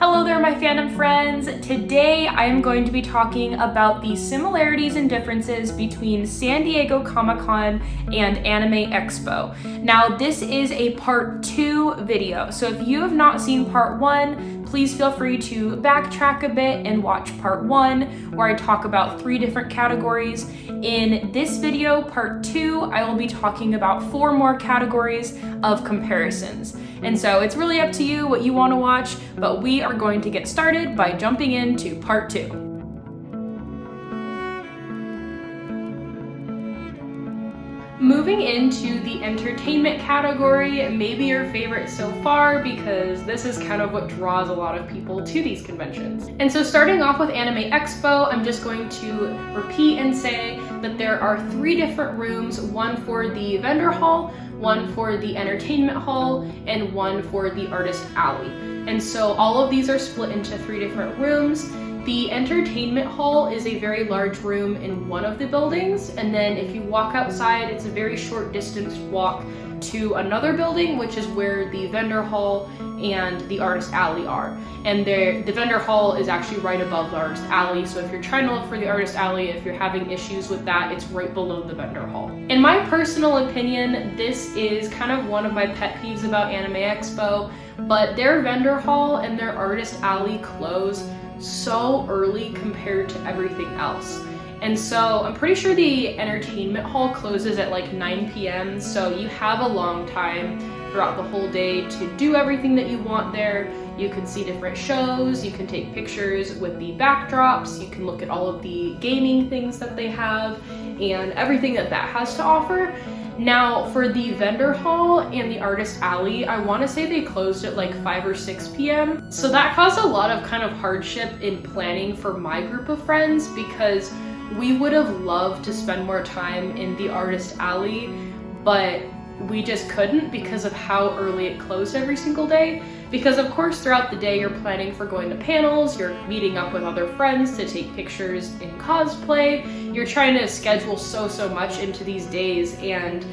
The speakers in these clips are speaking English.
Hello there, my fandom friends. Today I am going to be talking about the similarities and differences between San Diego Comic-Con and Anime Expo. Now, this is a part 2 video, so if you have not seen part 1, please feel free to backtrack a bit and watch part 1, where I talk about 3 different categories. In this video, part 2, I will be talking about 4 more categories of comparisons. And so it's really up to you what you want to watch, but we are going to get started by jumping into part 2. Moving into the entertainment category, maybe your favorite so far, because this is kind of what draws a lot of people to these conventions. And so starting off with Anime Expo, I'm just going to repeat and say that there are 3 different rooms, one for the vendor hall, one for the entertainment hall, and one for the artist alley. And so all of these are split into 3 different rooms. The entertainment hall is a very large room in one of the buildings, and then if you walk outside, it's a very short distance walk to another building, which is where the vendor hall and the artist alley are. And the vendor hall is actually right above the artist alley, so if you're trying to look for the artist alley, if you're having issues with that, it's right below the vendor hall. In my personal opinion, this is kind of one of my pet peeves about Anime Expo, but their vendor hall and their artist alley close so early compared to everything else. And so I'm pretty sure the entertainment hall closes at like 9 p.m. So you have a long time throughout the whole day to do everything that you want there. You can see different shows, you can take pictures with the backdrops, you can look at all of the gaming things that they have and everything that has to offer. Now, for the vendor hall and the artist alley, I want to say they closed at like 5 or 6 p.m. So that caused a lot of kind of hardship in planning for my group of friends, because we would have loved to spend more time in the artist alley, but we just couldn't because of how early it closed every single day. Because of course throughout the day you're planning for going to panels, you're meeting up with other friends to take pictures in cosplay, you're trying to schedule so much into these days, and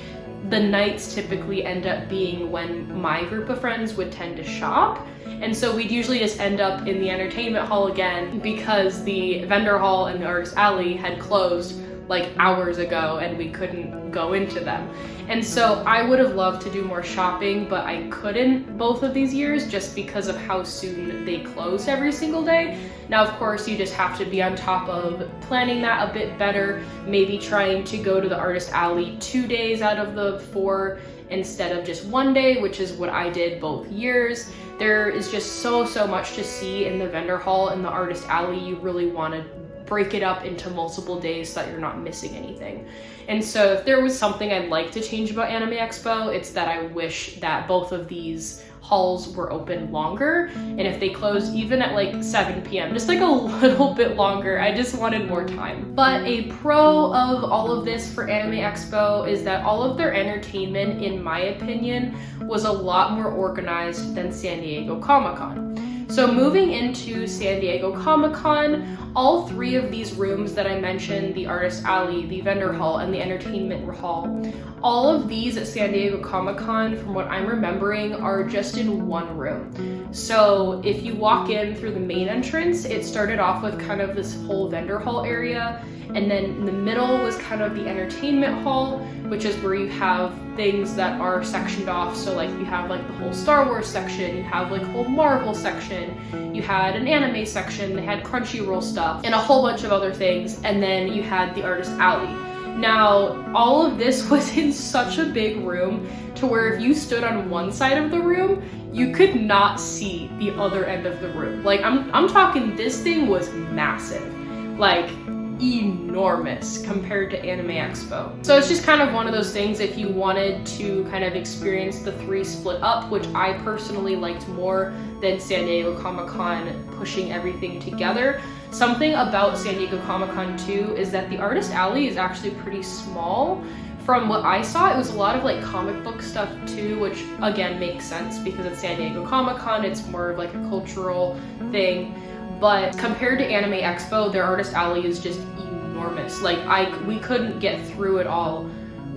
the nights typically end up being when my group of friends would tend to shop. And so we'd usually just end up in the entertainment hall again because the vendor hall and the artist alley had closed like hours ago and we couldn't go into them. And so I would have loved to do more shopping, but I couldn't both of these years just because of how soon they closed every single day. Now, of course, you just have to be on top of planning that a bit better, maybe trying to go to the artist alley 2 days out of the 4 instead of just 1 day, which is what I did both years. There is just so much to see in the vendor hall and the artist alley. You really want to break it up into multiple days so that you're not missing anything. And so if there was something I'd like to change about Anime Expo, it's that I wish that both of these halls were open longer, and if they closed even at like 7 p.m., just like a little bit longer. I just wanted more time. But a pro of all of this for Anime Expo is that all of their entertainment, in my opinion, was a lot more organized than San Diego Comic-Con. So moving into San Diego Comic-Con, all 3 of these rooms that I mentioned, the artist alley, the vendor hall, and the entertainment hall, all of these at San Diego Comic-Con, from what I'm remembering, are just in one room. So if you walk in through the main entrance, it started off with kind of this whole vendor hall area, and then in the middle was kind of the entertainment hall, which is where you have things that are sectioned off. So like you have like the whole Star Wars section, you have like a whole Marvel section, you had an anime section, they had Crunchyroll stuff, and a whole bunch of other things, and then you had the artist alley. Now, all of this was in such a big room to where if you stood on one side of the room, you could not see the other end of the room. Like I'm talking, this thing was massive. Like enormous compared to Anime Expo. So it's just kind of one of those things, if you wanted to kind of experience the 3 split up, which I personally liked more than San Diego Comic-Con pushing everything together. Something about San Diego Comic-Con too is that the artist alley is actually pretty small. From what I saw, it was a lot of like comic book stuff too, which again makes sense because it's San Diego Comic-Con, it's more of like a cultural thing. But compared to Anime Expo, their artist alley is just enormous. Like we couldn't get through it all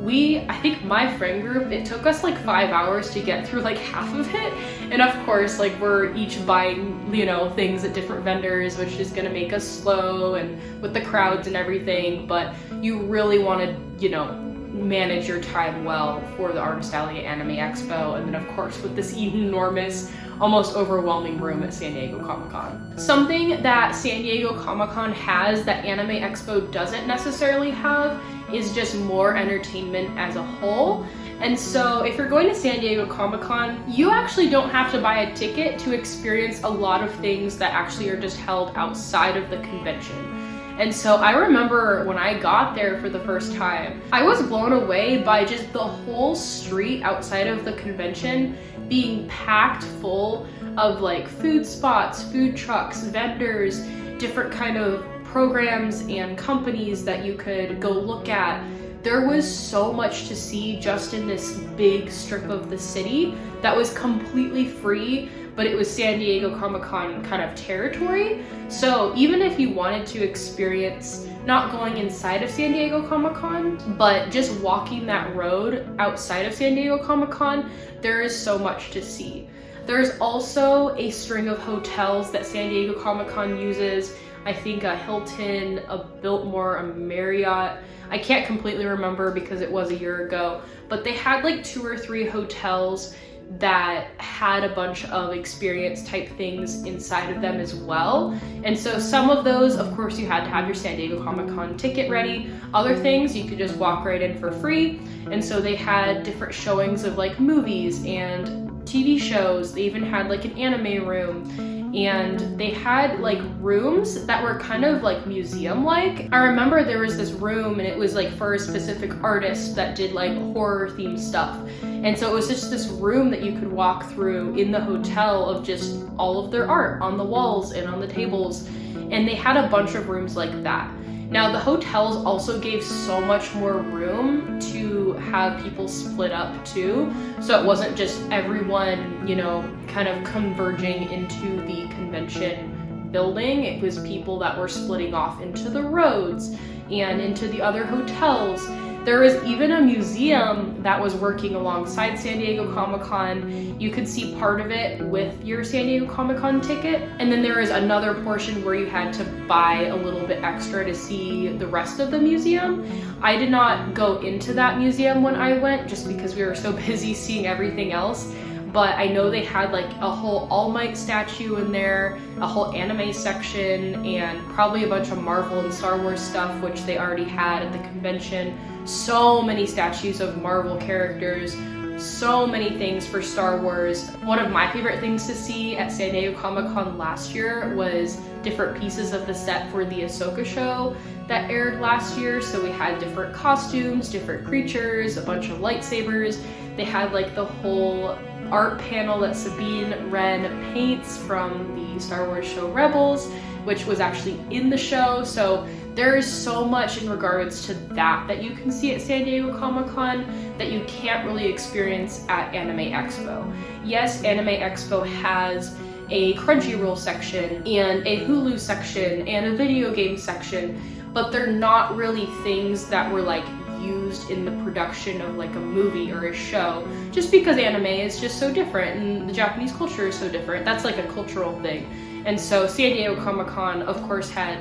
I think my friend group, it took us like 5 hours to get through like half of it. And of course, like we're each buying, you know, things at different vendors, which is gonna make us slow and with the crowds and everything. But you really wanna, you know, manage your time well for the Artist Alley Anime Expo. And then of course with this enormous, almost overwhelming room at San Diego Comic-Con. Something that San Diego Comic-Con has that Anime Expo doesn't necessarily have is just more entertainment as a whole. And so if you're going to San Diego Comic-Con, you actually don't have to buy a ticket to experience a lot of things that actually are just held outside of the convention. And so I remember when I got there for the first time, I was blown away by just the whole street outside of the convention being packed full of like food spots, food trucks, vendors, different kind of programs and companies that you could go look at. There was so much to see just in this big strip of the city that was completely free, but it was San Diego Comic-Con kind of territory. So even if you wanted to experience not going inside of San Diego Comic-Con, but just walking that road outside of San Diego Comic-Con, there is so much to see. There's also a string of hotels that San Diego Comic-Con uses. I think a Hilton, a Biltmore, a Marriott. I can't completely remember because it was a year ago, but they had like 2 or 3 hotels that had a bunch of experience type things inside of them as well. And so some of those, of course, you had to have your San Diego Comic-Con ticket ready. Other things you could just walk right in for free. And so they had different showings of like movies and TV shows. They even had like an anime room. And they had like rooms that were kind of like museum-like. I remember there was this room and it was like for a specific artist that did like horror themed stuff. And so it was just this room that you could walk through in the hotel of just all of their art on the walls and on the tables. And they had a bunch of rooms like that. Now the hotels also gave so much more room to have people split up too. So it wasn't just everyone, you know, kind of converging into the convention building. It was people that were splitting off into the roads and into the other hotels. There was even a museum that was working alongside San Diego Comic-Con. You could see part of it with your San Diego Comic-Con ticket. And then there was another portion where you had to buy a little bit extra to see the rest of the museum. I did not go into that museum when I went just because we were so busy seeing everything else. But I know they had like a whole All Might statue in there, a whole anime section, and probably a bunch of Marvel and Star Wars stuff, which they already had at the convention. So many statues of Marvel characters, so many things for Star Wars. One of my favorite things to see at San Diego Comic-Con last year was different pieces of the set for the Ahsoka show that aired last year. So we had different costumes, different creatures, a bunch of lightsabers. They had like the whole art panel that Sabine Wren paints from the Star Wars show Rebels, which was actually in the show. So there is so much in regards to that you can see at San Diego Comic-Con that you can't really experience at Anime Expo. Yes, Anime Expo has a Crunchyroll section and a Hulu section and a video game section, but they're not really things that were like used in the production of like a movie or a show, just because anime is just so different and the Japanese culture is so different. That's like a cultural thing. And so San Diego Comic-Con of course had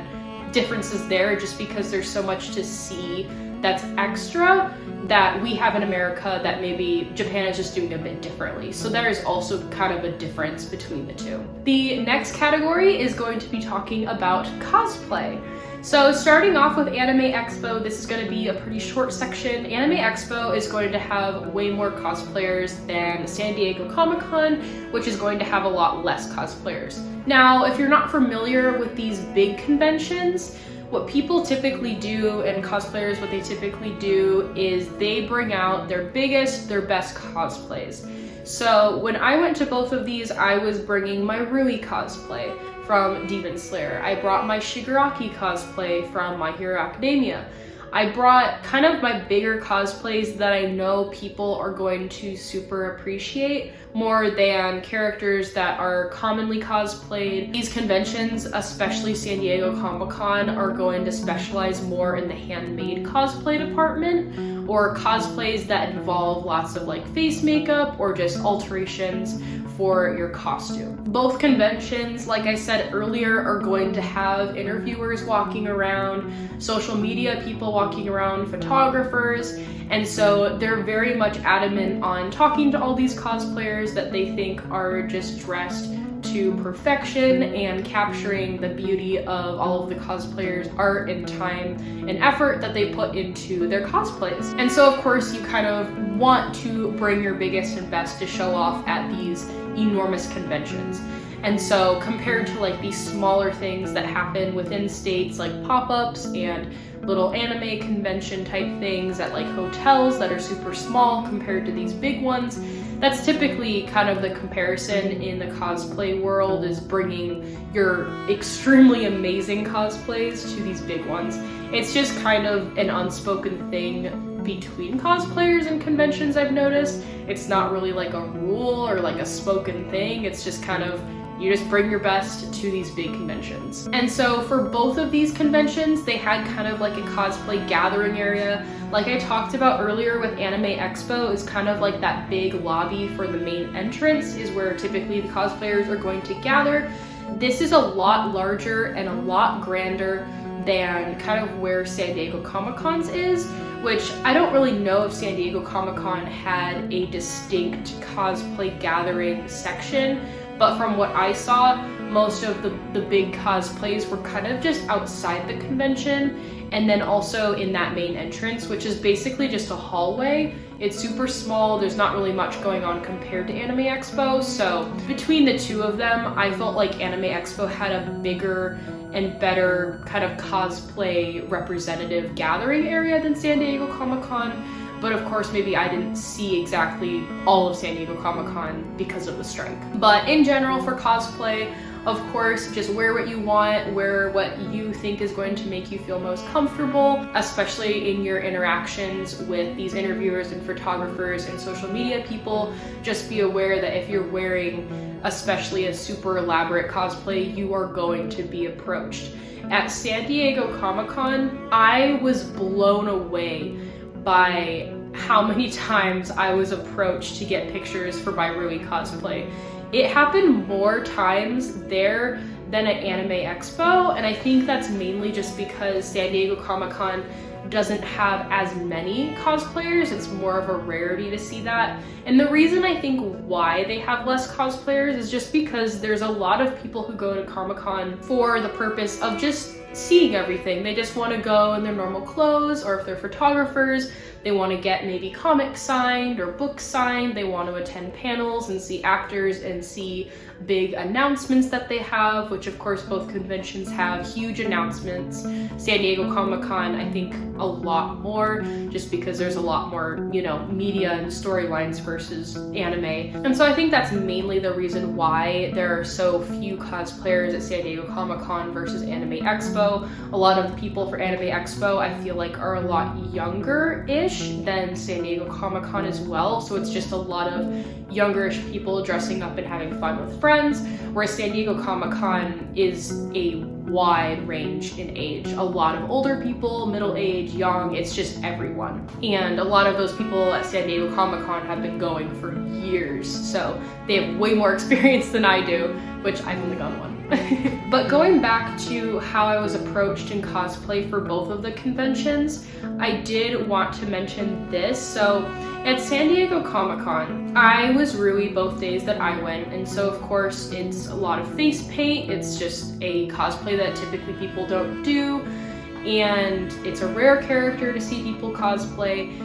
differences there just because there's so much to see that's extra that we have in America that maybe Japan is just doing a bit differently. So there is also kind of a difference between the two. The next category is going to be talking about cosplay. So starting off with Anime Expo, this is going to be a pretty short section. Anime Expo is going to have way more cosplayers than San Diego Comic-Con, which is going to have a lot less cosplayers. Now, if you're not familiar with these big conventions, what people typically do, and cosplayers, what they typically do is they bring out their biggest, their best cosplays. So when I went to both of these, I was bringing my Rui cosplay from Demon Slayer. I brought my Shigaraki cosplay from My Hero Academia. I brought kind of my bigger cosplays that I know people are going to super appreciate more than characters that are commonly cosplayed. These conventions, especially San Diego Comic-Con, are going to specialize more in the handmade cosplay department, or cosplays that involve lots of like face makeup or just alterations for your costume. Both conventions, like I said earlier, are going to have interviewers walking around, social media people walking around, photographers, and so they're very much adamant on talking to all these cosplayers that they think are just dressed to perfection and capturing the beauty of all of the cosplayers' art and time and effort that they put into their cosplays. And so of course you kind of want to bring your biggest and best to show off at these enormous conventions. And so compared to like these smaller things that happen within states like pop-ups and little anime convention type things at like hotels that are super small compared to these big ones, that's typically kind of the comparison in the cosplay world, is bringing your extremely amazing cosplays to these big ones. It's just kind of an unspoken thing between cosplayers and conventions, I've noticed. It's not really like a rule or like a spoken thing. It's just kind of, you just bring your best to these big conventions. And so for both of these conventions, they had kind of like a cosplay gathering area. Like I talked about earlier with Anime Expo, is kind of like that big lobby for the main entrance is where typically the cosplayers are going to gather. This is a lot larger and a lot grander than kind of where San Diego Comic-Con's is, which I don't really know if San Diego Comic-Con had a distinct cosplay gathering section, but from what I saw, most of the big cosplays were kind of just outside the convention, and then also in that main entrance, which is basically just a hallway. It's super small, there's not really much going on compared to Anime Expo, so between the two of them, I felt like Anime Expo had a bigger and better kind of cosplay representative gathering area than San Diego Comic-Con. But of course, maybe I didn't see exactly all of San Diego Comic-Con because of the strike. But in general for cosplay, of course, just wear what you want, wear what you think is going to make you feel most comfortable, especially in your interactions with these interviewers and photographers and social media people. Just be aware that if you're wearing especially a super elaborate cosplay, you are going to be approached. At San Diego Comic-Con, I was blown away by how many times I was approached to get pictures for my Rui cosplay. It happened more times there than at Anime Expo, and I think that's mainly just because San Diego Comic-Con doesn't have as many cosplayers. It's more of a rarity to see that. And the reason I think why they have less cosplayers is just because there's a lot of people who go to Comic-Con for the purpose of just seeing everything. They just want to go in their normal clothes, or if they're photographers, they want to get maybe comics signed or books signed. They want to attend panels and see actors and see big announcements that they have, which of course both conventions have huge announcements. San Diego Comic-Con, I think a lot more, just because there's a lot more, you know, media and storylines versus anime. And so I think that's mainly the reason why there are so few cosplayers at San Diego Comic-Con versus Anime Expo. A lot of the people for Anime Expo I feel like are a lot younger-ish than San Diego Comic-Con as well, so it's just a lot of younger-ish people dressing up and having fun with friends, whereas San Diego Comic-Con is a wide range in age. A lot of older people, middle-aged, young, it's just everyone. And a lot of those people at San Diego Comic-Con have been going for years, so they have way more experience than I do, which I've only gone one. But going back to how I was approached in cosplay for both of the conventions, I did want to mention this. So at San Diego Comic-Con, I was Rui both days that I went, and so of course it's a lot of face paint. It's just a cosplay that typically people don't do, and it's a rare character to see people cosplay.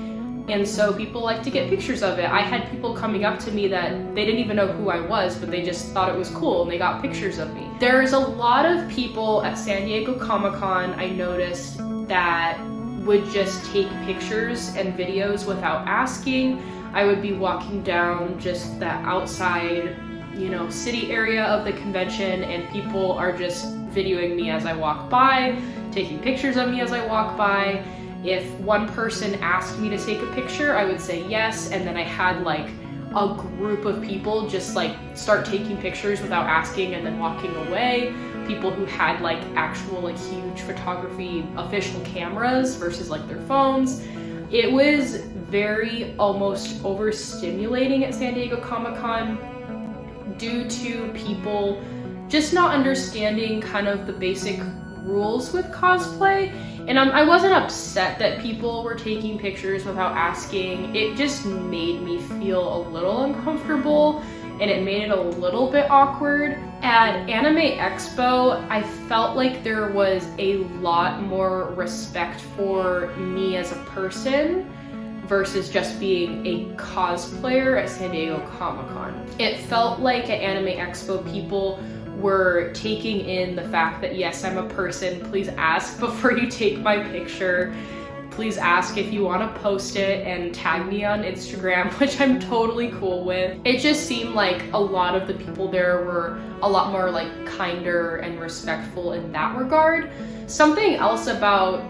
And so people like to get pictures of it. I had people coming up to me that they didn't even know who I was, but they just thought it was cool and they got pictures of me. There's a lot of people at San Diego Comic-Con I noticed that would just take pictures and videos without asking. I would be walking down just the outside, you know, city area of the convention, and people are just videoing me as I walk by, taking pictures of me as I walk by. if one person asked me to take a picture, I would say yes, and then I had like a group of people just like start taking pictures without asking and then walking away. People who had like actual like huge photography official cameras versus like their phones. It was very almost overstimulating at San Diego Comic-Con due to people just not understanding kind of the basic rules with cosplay. And I wasn't upset that people were taking pictures without asking. It just made me feel a little uncomfortable, and it made it a little bit awkward. At Anime Expo, I felt like there was a lot more respect for me as a person versus just being a cosplayer at San Diego Comic-Con. It felt like at Anime Expo, people were taking in the fact that yes, I'm a person, please ask before you take my picture. Please ask if you want to post it and tag me on Instagram, which I'm totally cool with. It just seemed like a lot of the people there were a lot more like kinder and respectful in that regard. Something else about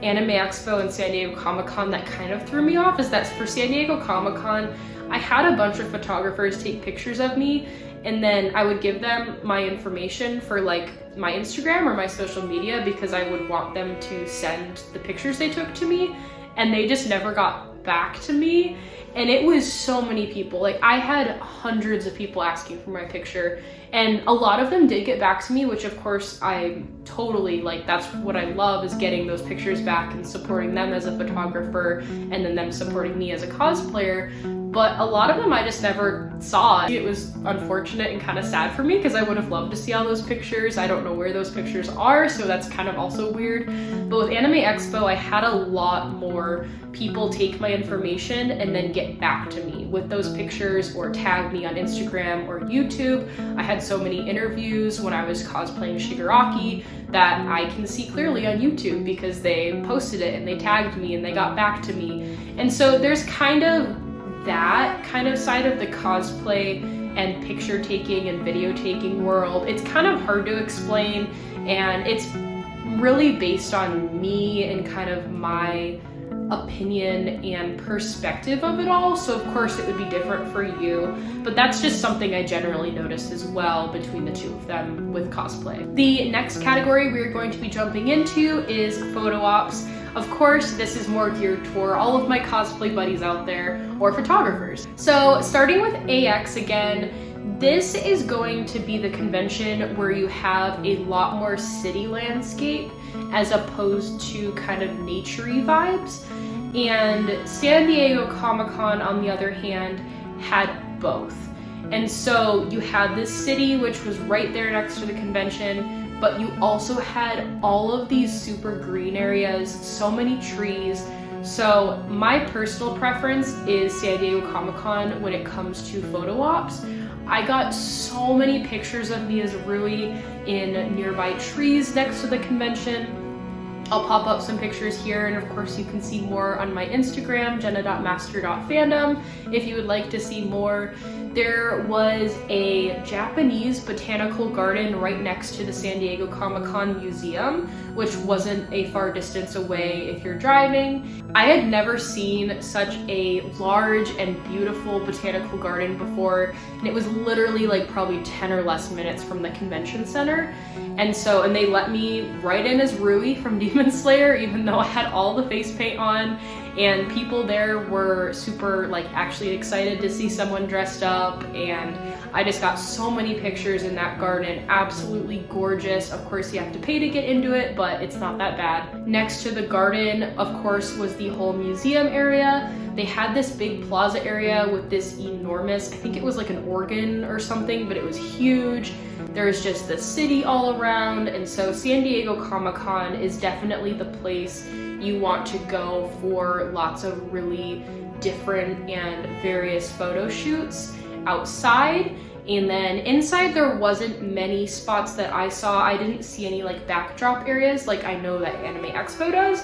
Anime Expo and San Diego Comic-Con that kind of threw me off is that for San Diego Comic-Con, I had a bunch of photographers take pictures of me, and then I would give them my information for like my Instagram or my social media because I would want them to send the pictures they took to me, and they just never got back to me. And it was so many people. Like I had hundreds of people asking for my picture, and a lot of them did get back to me, which of course I totally like. That's what I love, is getting those pictures back and supporting them as a photographer and then them supporting me as a cosplayer. But a lot of them I just never saw. It was unfortunate and kind of sad for me because I would have loved to see all those pictures. I don't know where those pictures are, so that's kind of also weird. But with Anime Expo, I had a lot more people take my information and then get back to me with those pictures or tag me on Instagram or YouTube. I had so many interviews when I was cosplaying Shigaraki that I can see clearly on YouTube because they posted it and they tagged me and they got back to me. And so there's kind of that kind of side of the cosplay and picture taking and video taking world. It's kind of hard to explain, and it's really based on me and kind of my opinion and perspective of it all. So of course it would be different for you, but that's just something I generally noticed as well between the two of them with cosplay. The next category we're going to be jumping into is photo ops. Of course, this is more geared toward all of my cosplay buddies out there or photographers. So starting with AX again, this is going to be the convention where you have a lot more city landscape as opposed to kind of naturey vibes. And San Diego Comic-Con, on the other hand, had both. And so you had this city, which was right there next to the convention, but you also had all of these super green areas, so many trees. So my personal preference is San Diego Comic-Con when it comes to photo ops. I got so many pictures of me as Rui in nearby trees next to the convention. I'll pop up some pictures here, and of course you can see more on my Instagram, jenna.master.fandom, if you would like to see more. There was a Japanese botanical garden right next to the San Diego Comic-Con Museum, which wasn't a far distance away if you're driving. I had never seen such a large and beautiful botanical garden before, and it was literally like probably 10 or less minutes from the convention center. And they let me right in as Rui from Demon Slayer, even though I had all the face paint on, and people there were super actually excited to see someone dressed up, and I just got so many pictures in that garden. Absolutely gorgeous. Of course you have to pay to get into it, but it's not that bad. Next to the garden, of course, was the whole museum area. They had this big plaza area with this enormous, I think it was like an organ or something, but it was huge. There's just the city all around, and so San Diego Comic-Con is definitely the place you want to go for lots of really different and various photo shoots outside. And then inside there wasn't many spots that I saw. I didn't see any backdrop areas like I know that Anime Expo does,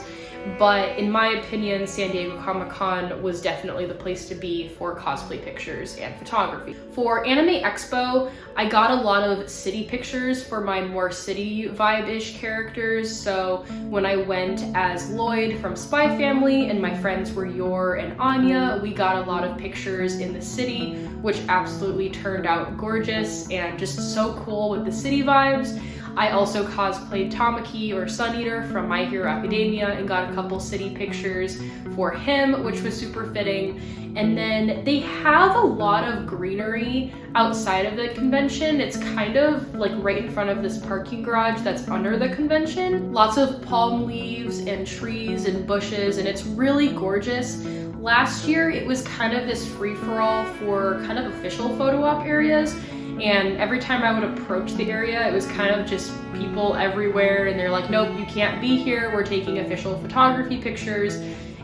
but in my opinion, San Diego Comic-Con was definitely the place to be for cosplay pictures and photography. For Anime Expo, I got a lot of city pictures for my more city vibe-ish characters. So when I went as Lloyd from Spy Family and my friends were Yor and Anya, we got a lot of pictures in the city, which absolutely turned out gorgeous and just so cool with the city vibes. I also cosplayed Tamaki or Sun Eater from My Hero Academia and got a couple city pictures for him, which was super fitting. And then they have a lot of greenery outside of the convention. It's kind of like right in front of this parking garage that's under the convention. Lots of palm leaves and trees and bushes, and it's really gorgeous. Last year, it was kind of this free-for-all for kind of official photo op areas. And every time I would approach the area, it was kind of just people everywhere, and they're like, nope, you can't be here, we're taking official photography pictures.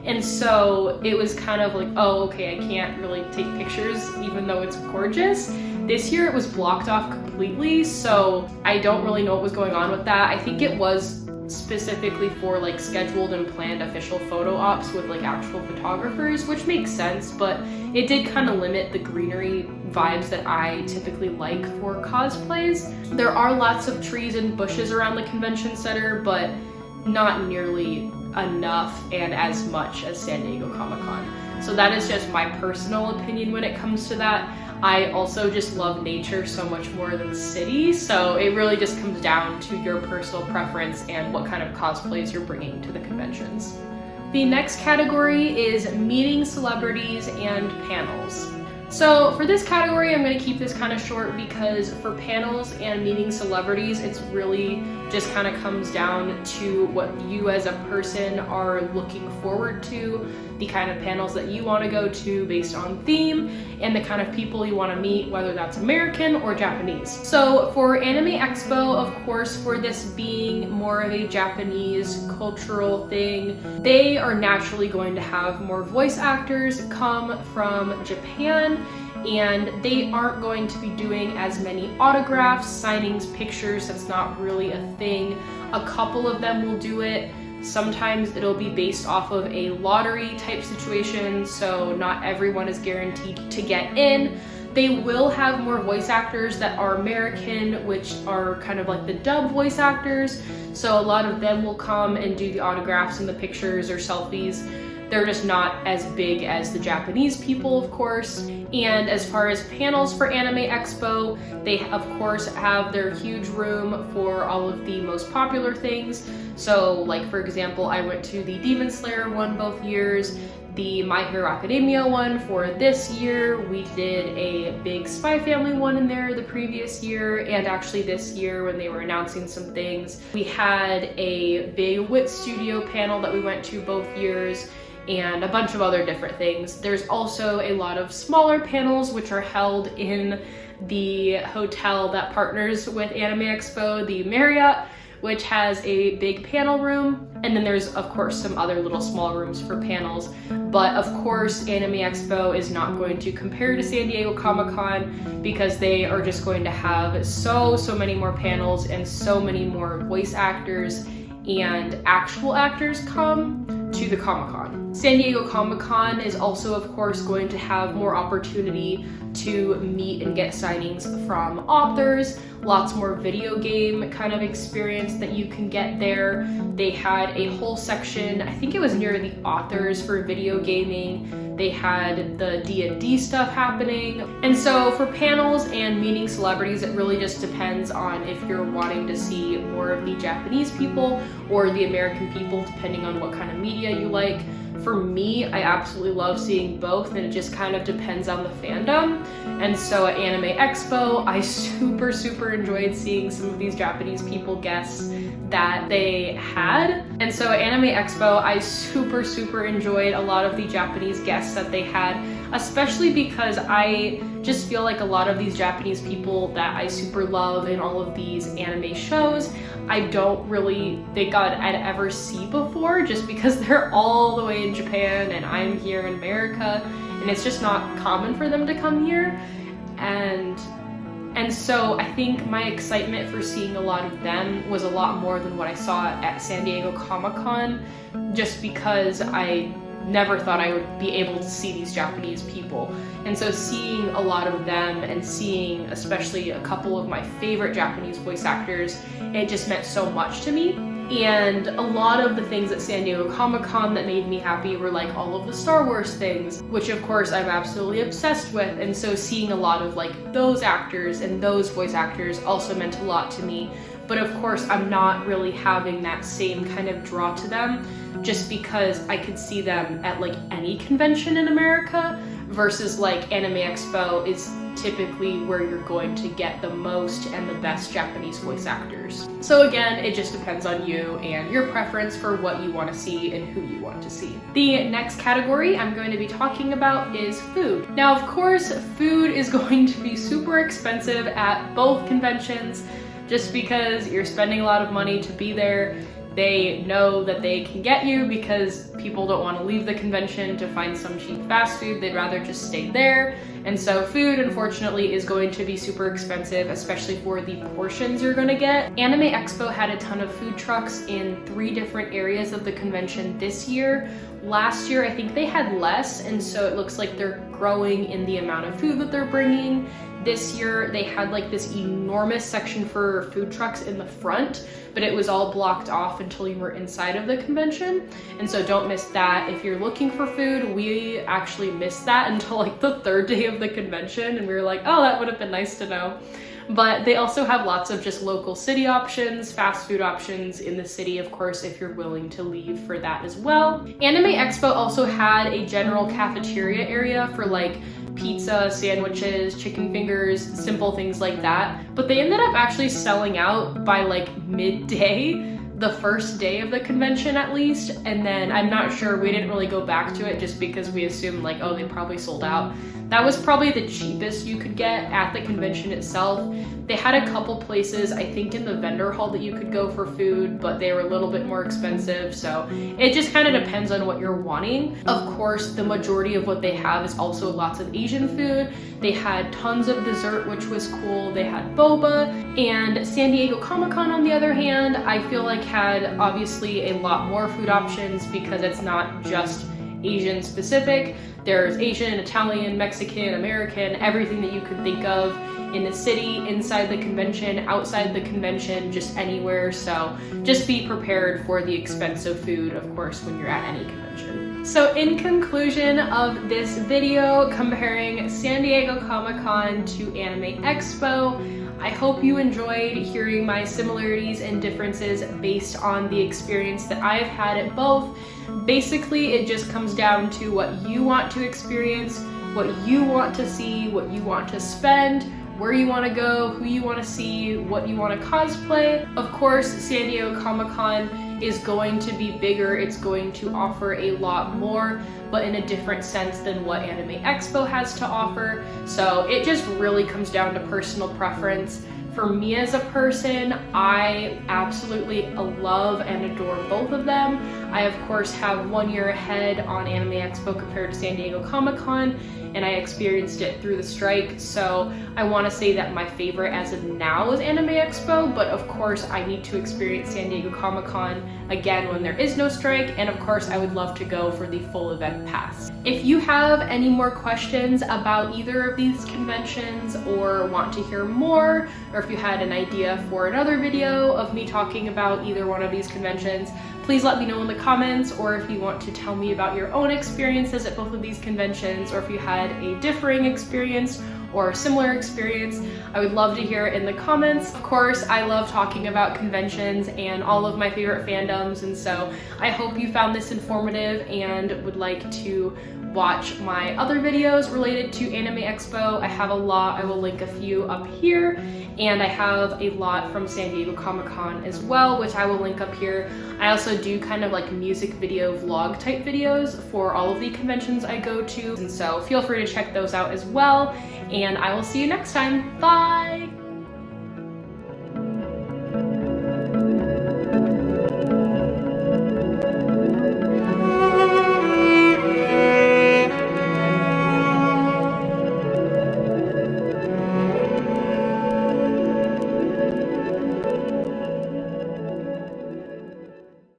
And so it was kind of like, oh, okay, I can't really take pictures even though it's gorgeous. This year it was blocked off completely, so I don't really know what was going on with that. I think it was specifically for like scheduled and planned official photo ops with like actual photographers, which makes sense, but it did kind of limit the greenery vibes that I typically like for cosplays. There are lots of trees and bushes around the convention center, but not nearly enough and as much as San Diego Comic-Con. So that is just my personal opinion when it comes to that. I also just love nature so much more than the city, so it really just comes down to your personal preference and what kind of cosplays you're bringing to the conventions. The next category is meeting celebrities and panels. So for this category, I'm going to keep this kind of short because for panels and meeting celebrities, it's really just kind of comes down to what you as a person are looking forward to, the kind of panels that you want to go to based on theme, and the kind of people you want to meet, whether that's American or Japanese. So for Anime Expo, of course, for this being more of a Japanese cultural thing, they are naturally going to have more voice actors come from Japan, and they aren't going to be doing as many autographs, signings, pictures. That's not really a thing. A couple of them will do it. Sometimes it'll be based off of a lottery type situation, so not everyone is guaranteed to get in. They will have more voice actors that are American, which are kind of like the dub voice actors. So a lot of them will come and do the autographs and the pictures or selfies. They're just not as big as the Japanese people, of course. And as far as panels for Anime Expo, they of course have their huge room for all of the most popular things. So like for example, I went to the Demon Slayer one both years, the My Hero Academia one for this year. We did a big Spy Family one in there the previous year, and actually this year when they were announcing some things. We had a big Wit Studio panel that we went to both years, and a bunch of other different things. There's also a lot of smaller panels which are held in the hotel that partners with Anime Expo, the Marriott, which has a big panel room. And then there's of course some other little small rooms for panels. But of course Anime Expo is not going to compare to San Diego Comic-Con because they are just going to have so many more panels and so many more voice actors and actual actors come to the Comic-Con. San Diego Comic-Con is also of course going to have more opportunity to meet and get signings from authors, lots more video game kind of experience that you can get there. They had a whole section, I think it was near the authors for video gaming. They had the D&D stuff happening. And so for panels and meeting celebrities, it really just depends on if you're wanting to see more of the Japanese people or the American people, depending on what kind of media you like. For me, I absolutely love seeing both, and it just kind of depends on the fandom. And so at Anime Expo, I super enjoyed seeing some of these Japanese people guests that they had. And so at Anime Expo, I super enjoyed a lot of the Japanese guests that they had, especially because I just feel like a lot of these Japanese people that I super love in all of these anime shows, I don't really think I'd ever see before, just because they're all the way in Japan and I'm here in America, and it's just not common for them to come here. And And so I think my excitement for seeing a lot of them was a lot more than what I saw at San Diego Comic-Con, just because I never thought I would be able to see these Japanese people. And so seeing a lot of them and seeing especially a couple of my favorite Japanese voice actors, it just meant so much to me. And a lot of the things at San Diego Comic-Con that made me happy were like all of the Star Wars things, which of course I'm absolutely obsessed with. And so seeing a lot of like those actors and those voice actors also meant a lot to me. But of course I'm not really having that same kind of draw to them, just because I could see them at like any convention in America, versus like Anime Expo is typically where you're going to get the most and the best Japanese voice actors. So again, it just depends on you and your preference for what you want to see and who you want to see. The next category I'm going to be talking about is food. Now, of course, food is going to be super expensive at both conventions, just because you're spending a lot of money to be there. They know that they can get you because people don't want to leave the convention to find some cheap fast food. They'd rather just stay there. And so food, unfortunately, is going to be super expensive, especially for the portions you're going to get. Anime Expo had a ton of food trucks in 3 different areas of the convention this year. Last year, I think they had less, and so it looks like they're growing in the amount of food that they're bringing. This year, they had like this enormous section for food trucks in the front, but it was all blocked off until you were inside of the convention. And so don't miss that. If you're looking for food, we actually missed that until like the 3rd day of the convention, and we were like, oh, that would have been nice to know. But they also have lots of just local city options, fast food options in the city, of course, if you're willing to leave for that as well. Anime Expo also had a general cafeteria area for like pizza, sandwiches, chicken fingers, simple things like that. But they ended up actually selling out by like midday, the first day of the convention at least. And then I'm not sure, we didn't really go back to it just because we assumed like, oh, they probably sold out. That was probably the cheapest you could get at the convention itself. They had a couple places, I think in the vendor hall, that you could go for food, but they were a little bit more expensive. So it just kind of depends on what you're wanting. Of course, the majority of what they have is also lots of Asian food. They had tons of dessert, which was cool. They had boba. And San Diego Comic-Con, on the other hand, I feel like had obviously a lot more food options because it's not just Asian specific. There's Asian, Italian, Mexican, American, everything that you could think of in the city, inside the convention, outside the convention, just anywhere. So just be prepared for the expensive food, of course, when you're at any convention. So in conclusion of this video comparing San Diego Comic-Con to Anime Expo, I hope you enjoyed hearing my similarities and differences based on the experience that I've had at both. Basically, it just comes down to what you want to experience, what you want to see, what you want to spend, where you want to go, who you want to see, what you want to cosplay. Of course, San Diego Comic-Con is going to be bigger. It's going to offer a lot more, but in a different sense than what Anime Expo has to offer. So it just really comes down to personal preference. For me as a person, I absolutely love and adore both of them. I of course have 1 year ahead on Anime Expo compared to San Diego Comic-Con, and I experienced it through the strike, so I want to say that my favorite as of now is Anime Expo, but of course I need to experience San Diego Comic-Con again when there is no strike, and of course I would love to go for the full event pass. If you have any more questions about either of these conventions or want to hear more, or if you had an idea for another video of me talking about either one of these conventions, please let me know in the comments, or if you want to tell me about your own experiences at both of these conventions, or if you had a differing experience or similar experience, I would love to hear it in the comments. Of course, I love talking about conventions and all of my favorite fandoms, and so I hope you found this informative and would like to watch my other videos related to Anime Expo. I have a lot, I will link a few up here, and I have a lot from San Diego Comic-Con as well, which I will link up here. I also do kind of like music video vlog type videos for all of the conventions I go to, and so feel free to check those out as well, and I will see you next time. Bye!